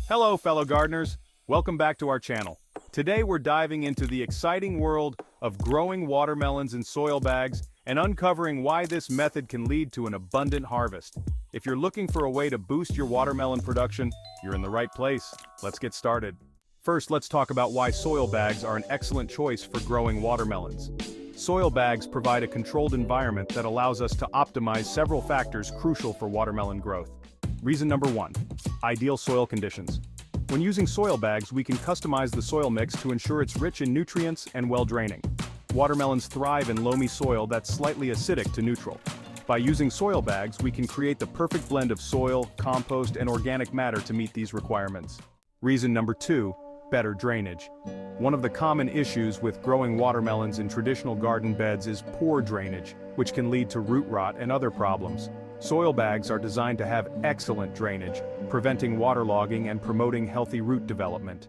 Hello, fellow gardeners. Welcome back to our channel. Today we're diving into the exciting world of growing watermelons in soil bags and uncovering why this method can lead to an abundant harvest. If you're looking for a way to boost your watermelon production, you're in the right place. Let's get started. First, let's talk about why soil bags are an excellent choice for growing watermelons. Soil bags provide a controlled environment that allows us to optimize several factors crucial for watermelon growth. Reason number 1. Ideal soil conditions. When using soil bags, we can customize the soil mix to ensure it's rich in nutrients and well-draining. Watermelons thrive in loamy soil that's slightly acidic to neutral. By using soil bags, we can create the perfect blend of soil, compost, and organic matter to meet these requirements. Reason number 2. Better drainage. One of the common issues with growing watermelons in traditional garden beds is poor drainage, which can lead to root rot and other problems. Soil bags are designed to have excellent drainage, preventing waterlogging and promoting healthy root development.